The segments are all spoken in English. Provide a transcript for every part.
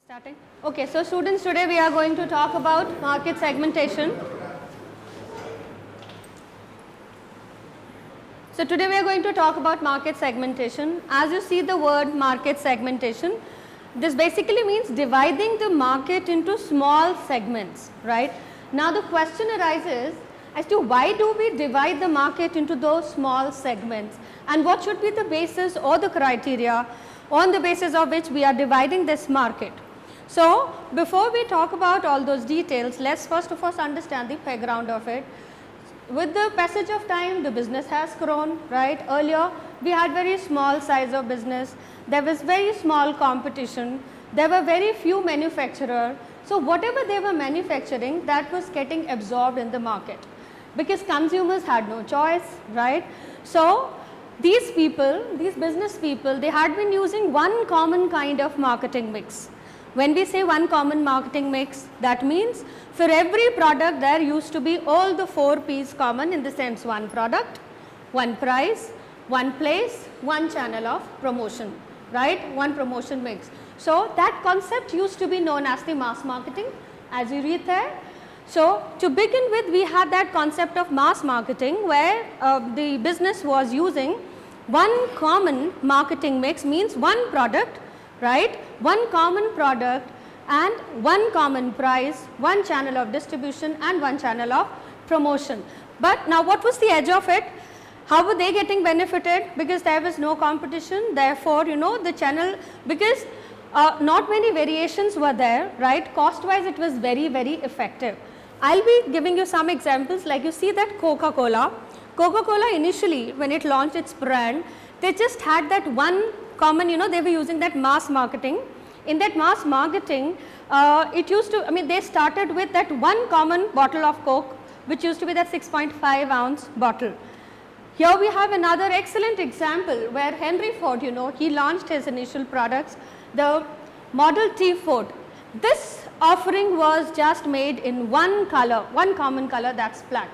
Starting? Okay, so students, today we are going to talk about market segmentation. So today we are going to talk about market segmentation. As you see the word market segmentation, this basically means dividing the market into small segments, right? Now the question arises as to why do we divide the market into those small segments, and what should be the basis or the criteria on the basis of which we are dividing this market. So before we talk about all those details, let's first of all understand the background of it. With the passage of time, the business has grown, right? Earlier we had very small size of business, there was very small competition, there were very few manufacturers. So whatever they were manufacturing, that was getting absorbed in the market because consumers had no choice, right? So these people, these business people, they had been using one common kind of marketing mix. When we say one common marketing mix, that means for every product there used to be all the 4 P's common, in the sense one product, one price, one place, one channel of promotion, right? One promotion mix. So that concept used to be known as the mass marketing, as you read there. So to begin with, we had that concept of mass marketing where the business was using one common marketing mix, means one product, right, one common product and one common price, one channel of distribution and one channel of promotion. But now what was the edge of it? How were they getting benefited? Because there was no competition, therefore the channel, because not many variations were there, right? Cost wise it was very, very effective. I'll be giving you some examples. Like you see that Coca-Cola initially when it launched its brand, they just had that one common, they were using that mass marketing. In that mass marketing, it used to, they started with that one common bottle of Coke, which used to be that 6.5 ounce bottle. Here we have another excellent example where Henry Ford, he launched his initial products, the Model T Ford. This offering was just made in one color, one common color, that's black.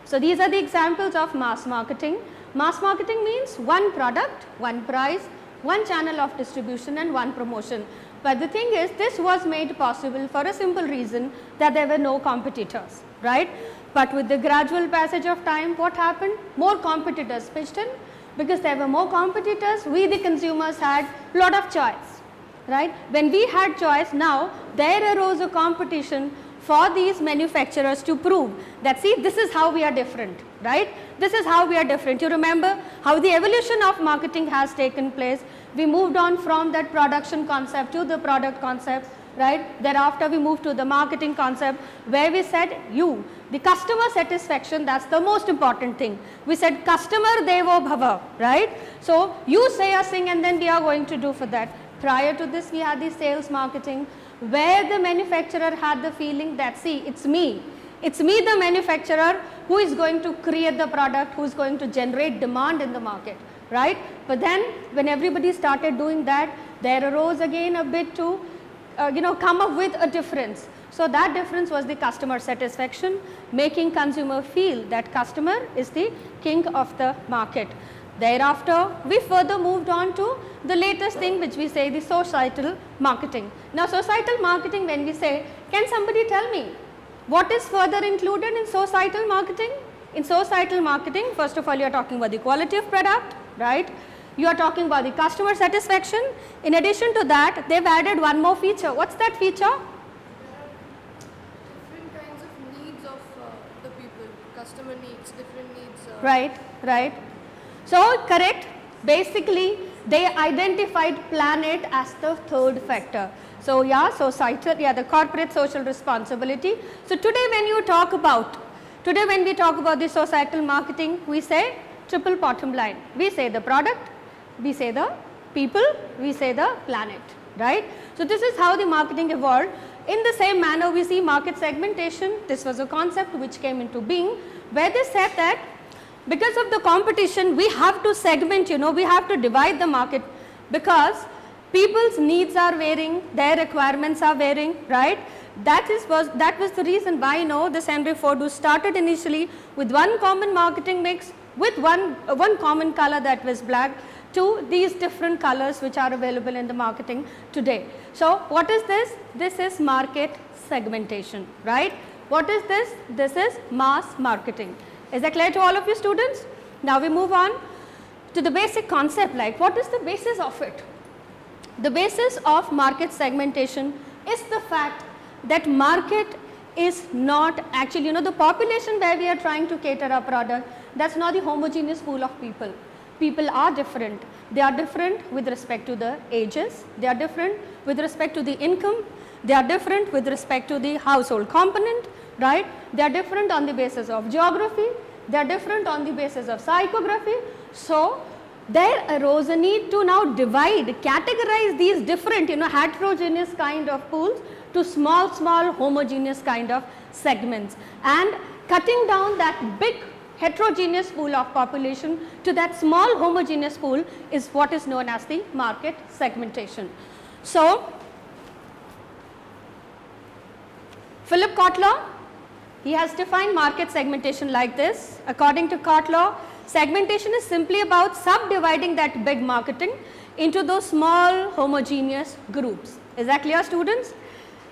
So these are the examples of mass marketing. Mass marketing means one product, one price, one channel of distribution and one promotion. But the thing is, this was made possible for a simple reason, that there were no competitors, right? But with the gradual passage of time, what happened? More competitors pitched in. Because there were more competitors, we the consumers had a lot of choice, right? When we had choice, now there arose a competition for these manufacturers to prove that, see, this is how we are different, right? This is how we are different. You remember how the evolution of marketing has taken place. We moved on from that production concept to the product concept, right? Thereafter we moved to the marketing concept where we said the customer satisfaction, that's the most important thing. We said customer devo bhava, right? So you say a thing and then we are going to do for that. Prior to this, we had the sales marketing where the manufacturer had the feeling that, see, it's me the manufacturer who is going to create the product, who is going to generate demand in the market, right? But then when everybody started doing that, there arose again a bit to come up with a difference. So that difference was the customer satisfaction, making consumer feel that customer is the king of the market. Thereafter, we further moved on to the latest thing, which we say the societal marketing. Now societal marketing, when we say, can somebody tell me what is further included in societal marketing? In societal marketing, first of all, you are talking about the quality of product, right? You are talking about the customer satisfaction. In addition to that, they've added one more feature. What's that feature? Different kinds of needs of the people, customer needs, different needs. Right. So correct, basically they identified planet as the third factor. So societal, the corporate social responsibility. So today when we talk about the societal marketing, we say triple bottom line. We say the product, we say the people, we say the planet, right? So this is how the marketing evolved. In the same manner, we see market segmentation. This was a concept which came into being where they said that because of the competition, we have to segment, we have to divide the market because people's needs are varying, their requirements are varying, right? That was the reason why this Henry Ford, who started initially with one common marketing mix with one common color, that was black, to these different colors which are available in the marketing today. So what is this? This is market segmentation, right? What is this? This is mass marketing. Is that clear to all of you students? Now we move on to the basic concept, like what is the basis of it? The basis of market segmentation is the fact that market is not actually, the population where we are trying to cater our product, that's not the homogeneous pool of people. People are different. They are different with respect to the ages, they are different with respect to the income, they are different with respect to the household component, right? They are different on the basis of geography, they are different on the basis of psychography. So there arose a need to now divide, categorize these different, heterogeneous kind of pools to small homogeneous kind of segments, and cutting down that big heterogeneous pool of population to that small homogeneous pool is what is known as the market segmentation. So Philip Kotler, he has defined market segmentation like this. According to Kotler, segmentation is simply about subdividing that big marketing into those small homogeneous groups. Is that clear, students?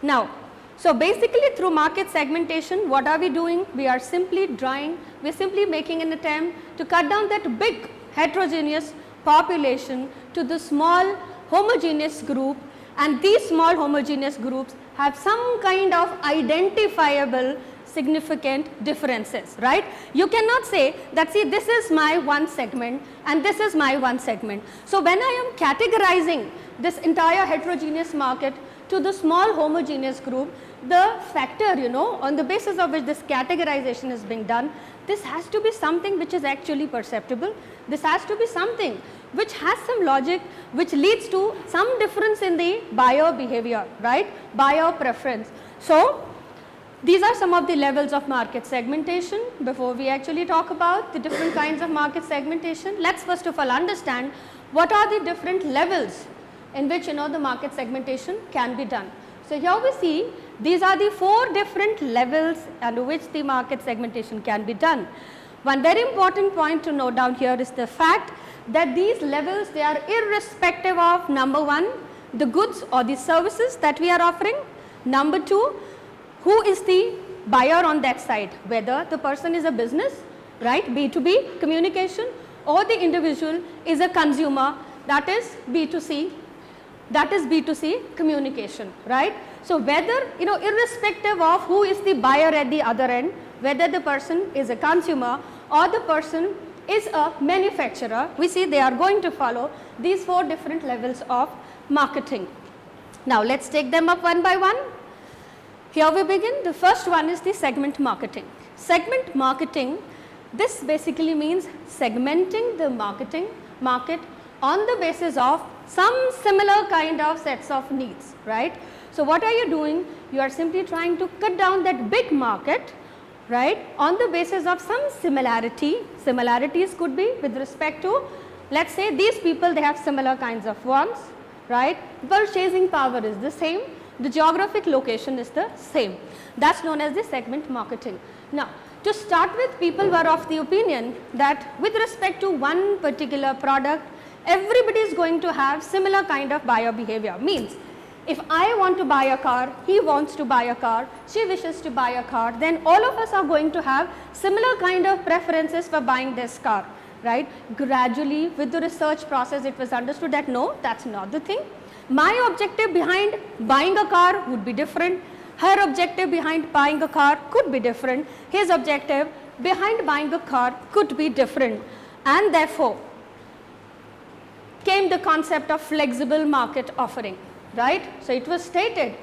Now, so basically through market segmentation, what are we doing? We are simply making an attempt to cut down that big heterogeneous population to the small homogeneous group, and these small homogeneous groups have some kind of identifiable significant differences, right? You cannot say that, see, this is my one segment and this is my one segment. So when I am categorizing this entire heterogeneous market to the small homogeneous group, the factor, on the basis of which this categorization is being done, this has to be something which is actually perceptible. This has to be something which has some logic, which leads to some difference in the buyer behavior, right? Buyer preference. So these are some of the levels of market segmentation. Before we actually talk about the different kinds of market segmentation, let's first of all understand what are the different levels in which, the market segmentation can be done. So here we see these are the 4 different levels under which the market segmentation can be done. One very important point to note down here is the fact that these levels, they are irrespective of, number 1, the goods or the services that we are offering. Number 2, who is the buyer on that side, whether the person is a business, right, B2B communication, or the individual is a consumer, that is B2C, communication, right. So whether, irrespective of who is the buyer at the other end, whether the person is a consumer or the person is a manufacturer, we see they are going to follow these 4 different levels of marketing. Now let's take them up one by one. Here we begin. The first one is the segment marketing. Segment marketing, this basically means segmenting the market on the basis of some similar kind of sets of needs, right. So what are you doing? You are simply trying to cut down that big market, right, on the basis of some similarity. Similarities could be with respect to, let's say, these people, they have similar kinds of wants, right, purchasing power is the same, the geographic location is the same. That's known as the segment marketing. Now, to start with, people were of the opinion that with respect to one particular product, everybody is going to have similar kind of buyer behavior. Means, if I want to buy a car, he wants to buy a car, she wishes to buy a car, then all of us are going to have similar kind of preferences for buying this car, right. Gradually, with the research process, it was understood that no, that's not the thing. My objective behind buying a car would be different. Her objective behind buying a car could be different. His objective behind buying a car could be different. And therefore, came the concept of flexible market offering, right. So it was stated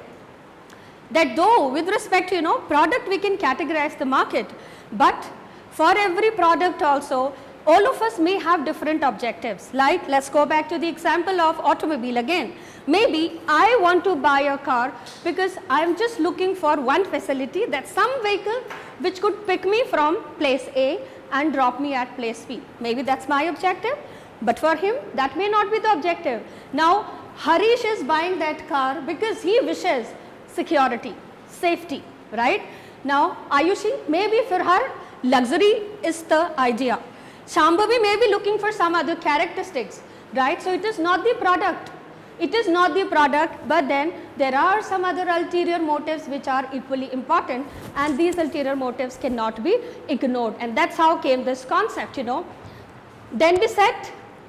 that though with respect to, product, we can categorize the market, but for every product also, all of us may have different objectives. Like, let's go back to the example of automobile again. Maybe I want to buy a car because I am just looking for one facility, that's some vehicle which could pick me from place A and drop me at place B. Maybe that's my objective, but for him that may not be the objective. Now Harish is buying that car because he wishes security, safety, right. Now Ayushi, maybe for her luxury is the idea. Shambhavi may be looking for some other characteristics. right? So it is not the product. It is not the product, but then there are some other ulterior motives which are equally important, and these ulterior motives cannot be ignored, and that's how came this concept, you know. Then we said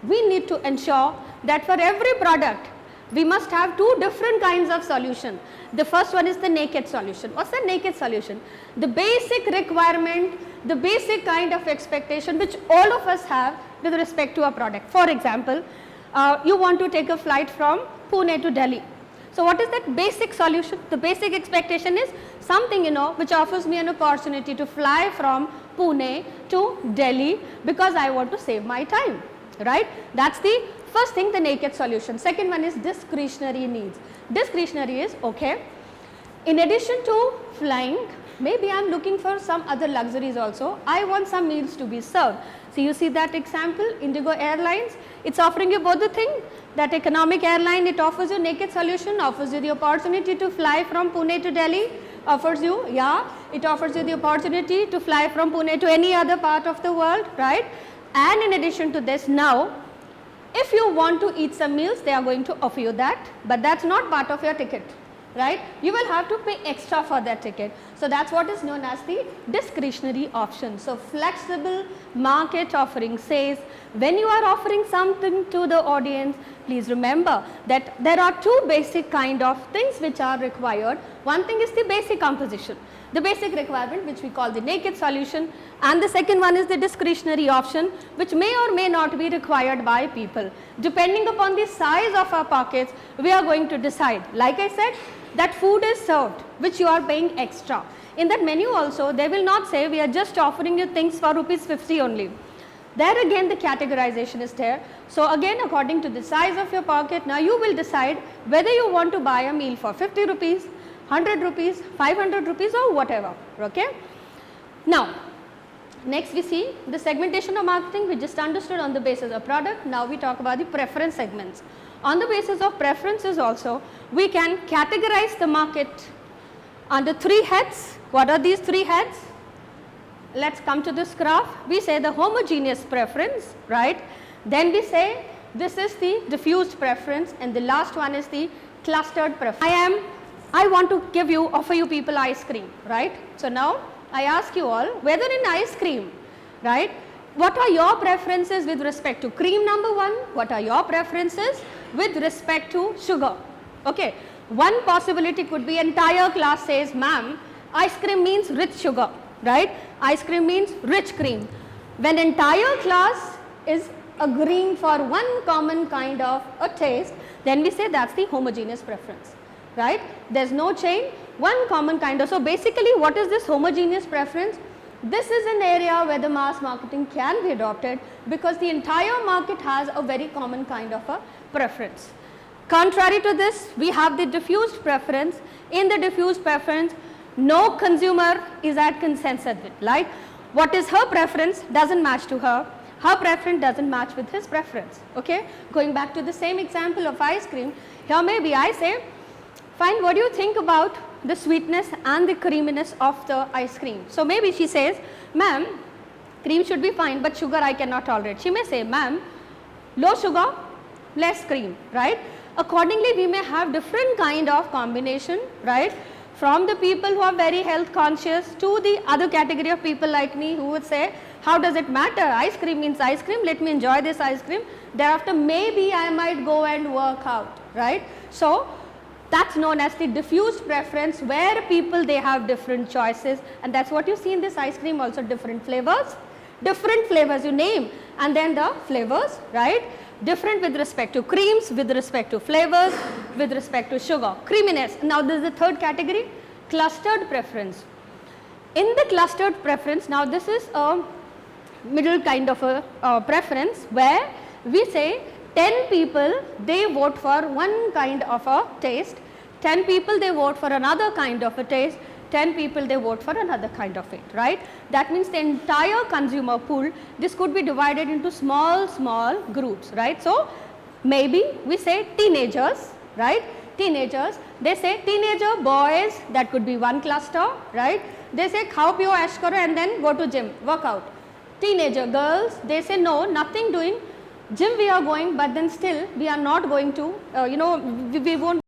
we need to ensure that for every product we must have two different kinds of solution. The first one is the naked solution. What's the naked solution? The basic requirement, the basic kind of expectation which all of us have with respect to a product. For example, you want to take a flight from Pune to Delhi. So what is that basic solution? The basic expectation is something, you know, which offers me an opportunity to fly from Pune to Delhi because I want to save my time, right? That's the first thing, the naked solution. Second one is discretionary needs. Discretionary is, okay, in addition to flying, maybe I am looking for some other luxuries also. I want some meals to be served. So you see that example, Indigo Airlines, it's offering you both the thing. That economic airline, it offers you naked solution, offers you the opportunity to fly from Pune to Delhi, offers you, yeah, it offers you the opportunity to fly from Pune to any other part of the world, right? And in addition to this, now, if you want to eat some meals, they are going to offer you that, but that's not part of your ticket, right? You will have to pay extra for that ticket. So that's what is known as the discretionary option. So flexible market offering says, when you are offering something to the audience, please remember that there are two basic kind of things which are required. One thing is the basic composition, the basic requirement which we call the naked solution, and the second one is the discretionary option which may or may not be required by people. Depending upon the size of our pockets, we are going to decide. Like I said, that food is served which you are paying extra. In that menu also, they will not say we are just offering you things for ₹50 only. There again the categorization is there. So again, according to the size of your pocket, now you will decide whether you want to buy a meal for 50 rupees, 100 rupees, 500 rupees or whatever, okay. Now, next we see the segmentation of marketing. We just understood on the basis of product. Now we talk about the preference segments. On the basis of preferences also, we can categorize the market under three heads. What are these three heads? Let's come to this graph. We say the homogeneous preference, right? Then we say this is the diffused preference, and the last one is the clustered preference. I want to offer you people ice cream, right? So now I ask you all, whether in ice cream, right, what are your preferences with respect to cream, number one? What are your preferences with respect to sugar? Okay, one possibility could be entire class says, ma'am, ice cream means rich sugar, right? Ice cream means rich cream. When entire class is agreeing for one common kind of a taste, then we say that's the homogeneous preference, right? There's no chain, one common kind of. So basically, what is this homogeneous preference? This is an area where the mass marketing can be adopted because the entire market has a very common kind of a preference. Contrary to this, we have the diffused preference. In the diffused preference, no consumer is at consensus with, like what is her preference doesn't match to her preference doesn't match with his preference, okay. Going back to the same example of ice cream, here maybe I say, fine, what do you think about the sweetness and the creaminess of the ice cream? So maybe she says, ma'am, cream should be fine, but sugar I cannot tolerate. She may say, ma'am, low sugar, less cream, right? Accordingly, we may have different kind of combination, right? From the people who are very health conscious to the other category of people like me who would say, how does it matter? Ice cream means ice cream, let me enjoy this ice cream. Thereafter, maybe I might go and work out, right? So that's known as the diffused preference, where people, they have different choices, and that's what you see in this ice cream also, different flavors you name, and then the flavors, right? Different with respect to creams, with respect to flavors, with respect to sugar, creaminess. Now this is the third category, clustered preference. In the clustered preference, now this is a middle kind of a preference where we say 10 people, they vote for one kind of a taste, 10 people they vote for another kind of a taste, 10 people they vote for another kind of it, right? That means the entire consumer pool, this could be divided into small groups, right? So maybe we say teenagers, right? Teenagers, they say teenager boys, that could be one cluster, right? They say khao piyo ash karo and then go to gym, work out. Teenager girls, they say no, nothing doing, Gym we are going, but then still we are not going to, we won't